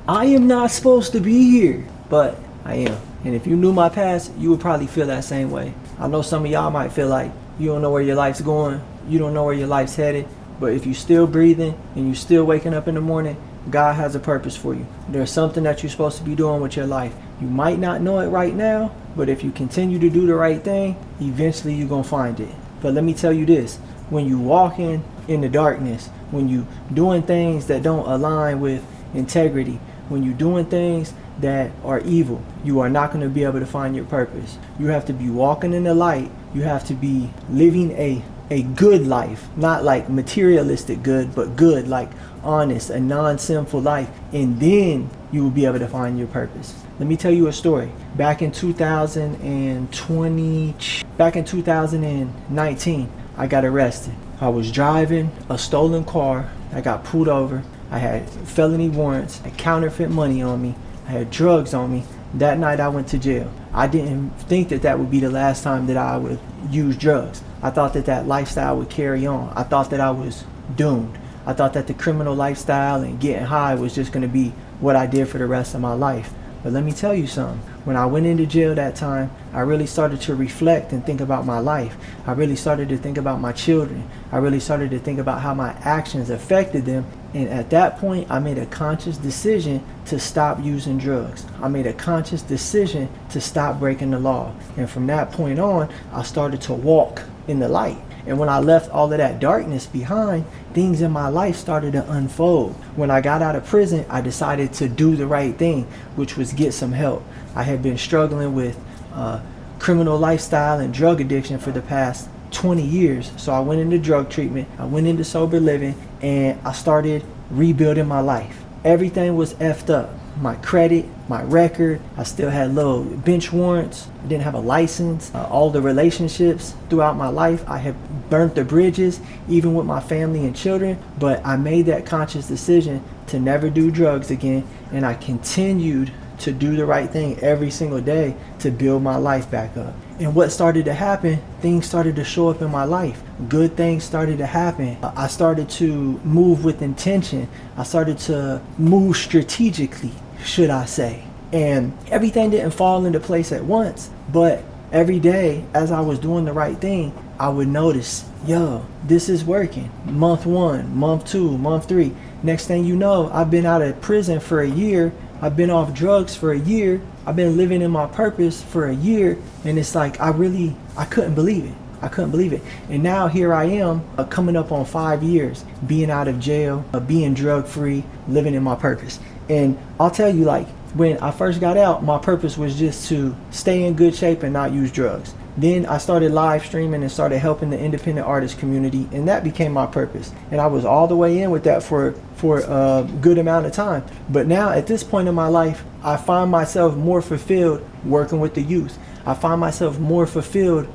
I am not supposed to be here, but I am. And if you knew my past, you would probably feel that same way. I know some of y'all might feel like you don't know where your life's going, you don't know where your life's headed, but if you're still breathing and you're still waking up in the morning, God has a purpose for you. There's something that you're supposed to be doing with your life. You might not know it right now, but if you continue to do the right thing, eventually you're going to find it. But let me tell you this, when you walking in the darkness, when you doing things that don't align with integrity, when you're doing things that are evil, you are not going to be able to find your purpose. You have to be walking in the light. You have to be living a good life, not like materialistic good, but good, like honest, a non-sinful life, and then you will be able to find your purpose. Let me tell you a story. Back in 2019, I got arrested. I was driving a stolen car. I got pulled over. I had felony warrants, I had counterfeit money on me, I had drugs on me. That night I went to jail. I didn't think that that would be the last time that I would use drugs. I thought that that lifestyle would carry on. I thought that I was doomed. I thought that the criminal lifestyle and getting high was just going to be what I did for the rest of my life. But let me tell you something. When I went into jail that time, I really started to reflect and think about my life. I really started to think about my children. I really started to think about how my actions affected them. And at that point, I made a conscious decision to stop using drugs. I made a conscious decision to stop breaking the law. And from that point on, I started to walk in the light. And when I left all of that darkness behind, things in my life started to unfold. When I got out of prison, I decided to do the right thing, which was get some help. I had been struggling with criminal lifestyle and drug addiction for the past 20 years. So I went into drug treatment, I went into sober living, and I started rebuilding my life. Everything was effed up. My credit, my record, I still had little bench warrants, I didn't have a license. All the relationships throughout my life, I had burnt the bridges, even with my family and children, but I made that conscious decision to never do drugs again, and I continued to do the right thing every single day to build my life back up. And what started to happen, things started to show up in my life. Good things started to happen. I started to move with intention. I started to move strategically, should I say. And everything didn't fall into place at once, but every day as I was doing the right thing, I would notice, yo, this is working. Month 1, month 2, month 3. Next thing you know, I've been out of prison for a year. I've been off drugs for a year. I've been living in my purpose for a year. And it's like, I couldn't believe it. I couldn't believe it. And now here I am, coming up on 5 years, being out of jail, being drug free, living in my purpose. And I'll tell you, like, when I first got out, my purpose was just to stay in good shape and not use drugs. Then I started live streaming and started helping the independent artist community, and that became my purpose. And I was all the way in with that for a good amount of time. But now at this point in my life, I find myself more fulfilled working with the youth. I find myself more fulfilled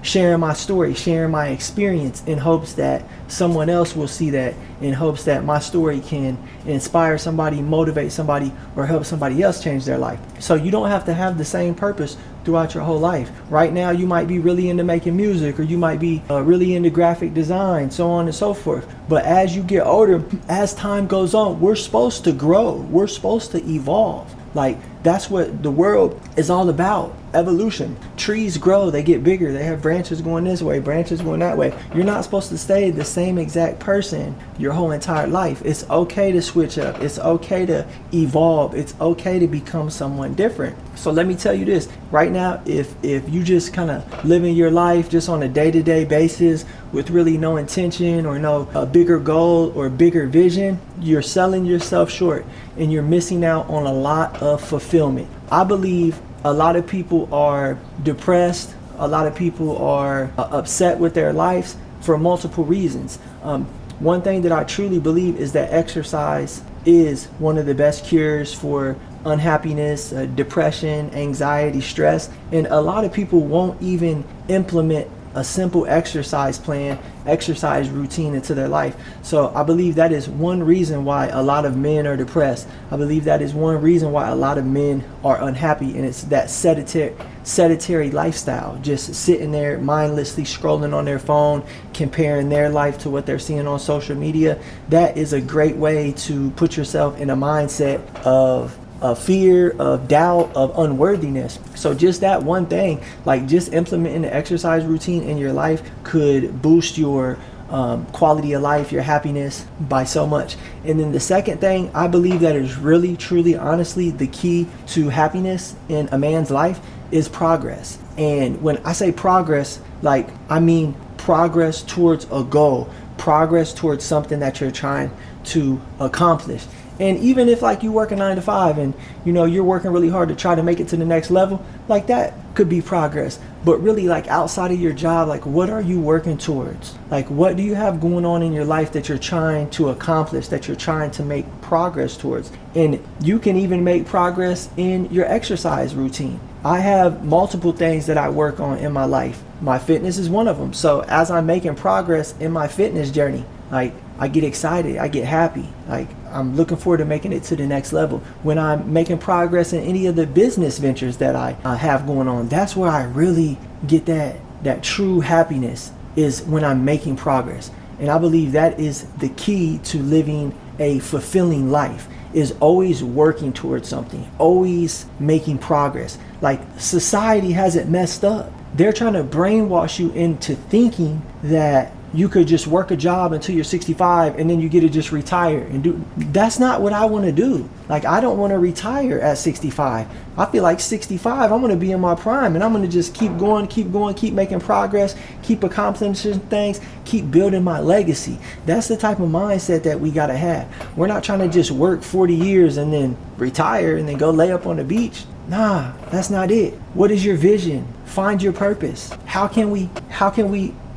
sharing my story, sharing my experience, in hopes that someone else will see that, in hopes that my story can inspire somebody, motivate somebody, or help somebody else change their life. So you don't have to have the same purpose throughout your whole life. Right now you might be really into making music, or you might be really into graphic design, so on and so forth. But as you get older, as time goes on, we're supposed to grow. We're supposed to evolve. Like, that's what the world is all about. Evolution. Trees grow, they get bigger, they have branches going this way, branches going that way. You're not supposed to stay the same exact person your whole entire life. It's okay to switch up. It's okay to evolve. It's okay to become someone different. So let me tell you this, right now, if you just kind of living your life just on a day-to-day basis with really no intention or no bigger goal or bigger vision, you're selling yourself short and you're missing out on a lot of fulfillment. I believe a lot of people are depressed. A lot of people are upset with their lives for multiple reasons. One thing that I truly believe is that exercise is one of the best cures for unhappiness, depression, anxiety, stress. And a lot of people won't even implement a simple exercise plan, exercise routine into their life. So I believe that is one reason why a lot of men are depressed. I believe that is one reason why a lot of men are unhappy, and it's that sedentary lifestyle, just sitting there mindlessly scrolling on their phone, comparing their life to what they're seeing on social media. That is a great way to put yourself in a mindset of fear, of doubt, of unworthiness. So just that one thing, like just implementing the exercise routine in your life, could boost your quality of life, your happiness by so much. And then the second thing I believe that is really, truly, honestly the key to happiness in a man's life is progress. And when I say progress, like I mean progress towards a goal, progress towards something that you're trying to accomplish. And even if like you work a 9 to 5 and you know you're working really hard to try to make it to the next level, like that could be progress. But really, like outside of your job, like what are you working towards? Like what do you have going on in your life that you're trying to accomplish, that you're trying to make progress towards? And you can even make progress in your exercise routine. I have multiple things that I work on in my life. My fitness is one of them. So as I'm making progress in my fitness journey, like I get excited, I get happy, like I'm looking forward to making it to the next level. When I'm making progress in any of the business ventures that I have going on, that's where I really get that true happiness, is when I'm making progress. And I believe that is the key to living a fulfilling life, is always working towards something, always making progress. Like society has it messed up. They're trying to brainwash you into thinking that you could just work a job until you're 65 and then you get to just retire and do. That's not what I want to do. Like I don't want to retire at 65. I feel like 65 I'm going to be in my prime, and I'm going to just keep going, keep making progress, keep accomplishing things, keep building my legacy. That's the type of mindset that we got to have. We're not trying to just work 40 years and then retire and then go lay up on the beach. Nah, that's not it. What is your vision? Find your purpose. How can we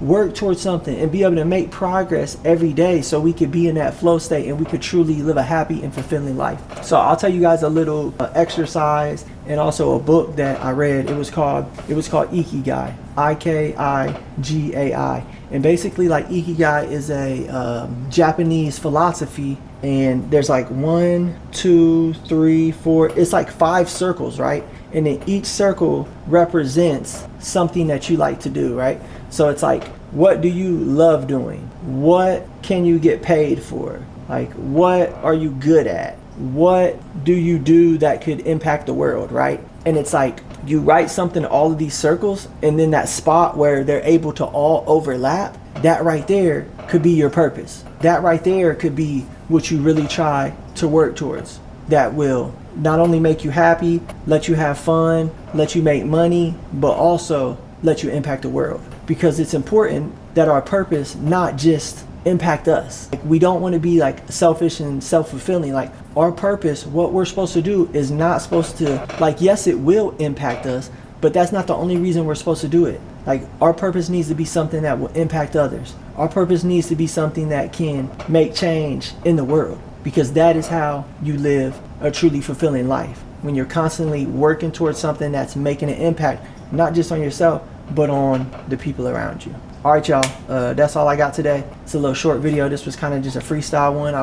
work towards something and be able to make progress every day so we could be in that flow state and we could truly live a happy and fulfilling life? So I'll tell you guys a little exercise and also a book that I read. It was called Ikigai, Ikigai. And basically, like, Ikigai is a Japanese philosophy, and there's like 1, 2, 3, 4, it's like 5 circles, right? And then each circle represents something that you like to do, right? So it's like, what do you love doing? What can you get paid for? Like, what are you good at? What do you do that could impact the world, right? And it's like, you write something in all of these circles, and then that spot where they're able to all overlap, that right there could be your purpose. That right there could be what you really try to work towards. That will not only make you happy, let you have fun, let you make money, but also let you impact the world. Because it's important that our purpose not just impact us. Like, we don't want to be like selfish and self-fulfilling. Like, our purpose, what we're supposed to do, is not supposed to, like, yes, it will impact us, but that's not the only reason we're supposed to do it. Like, our purpose needs to be something that will impact others. Our purpose needs to be something that can make change in the world, because that is how you live a truly fulfilling life. When you're constantly working towards something that's making an impact, not just on yourself, but on the people around you. All right, y'all, that's all I got today. It's a little short video. This was kind of just a freestyle one.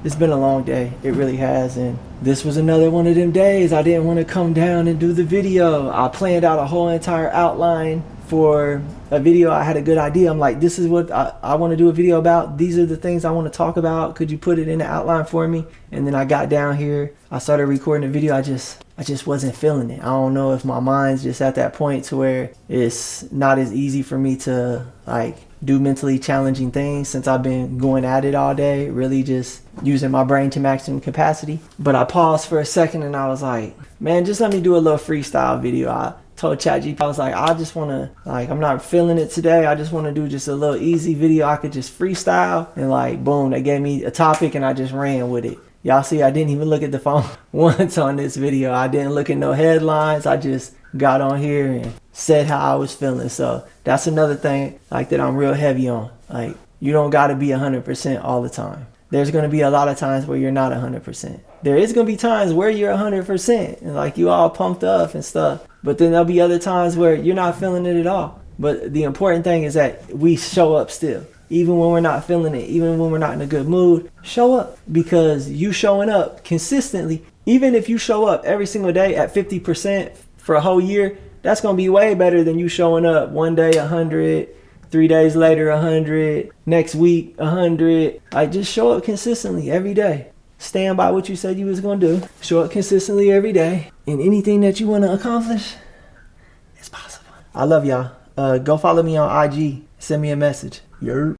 It's been a long day. It really has. And this was another one of them days I didn't want to come down and do the video. I planned out a whole entire outline for a video. I had a good idea. I'm like, this is what I want to do a video about. These are the things I want to talk about. Could you put it in the outline for me? And then I got down here. I started recording the video. I just wasn't feeling it. I don't know if my mind's just at that point to where it's not as easy for me to like do mentally challenging things, since I've been going at it all day, really just using my brain to maximum capacity. But I paused for a second and I was like, man, just let me do a little freestyle video. I told ChatGPT, I was like, I just want to, like, I'm not feeling it today. I just want to do just a little easy video. I could just freestyle, and like, boom, they gave me a topic and I just ran with it. Y'all see, I didn't even look at the phone once on this video. I didn't look at no headlines. I just got on here and said how I was feeling. So that's another thing like that I'm real heavy on. Like, you don't got to be 100% all the time. There's going to be a lot of times where you're not 100%. There is going to be times where you're 100% and like you all pumped up and stuff. But then there'll be other times where you're not feeling it at all. But the important thing is that we show up still. Even when we're not feeling it, even when we're not in a good mood, show up. Because you showing up consistently, even if you show up every single day at 50% for a whole year, that's going to be way better than you showing up one day 100, 3 days later 100, next week 100. Like, just show up consistently every day. Stand by what you said you was going to do. Show up consistently every day. And anything that you want to accomplish, it's possible. I love y'all. Go follow me on IG. Send me a message. Yerp.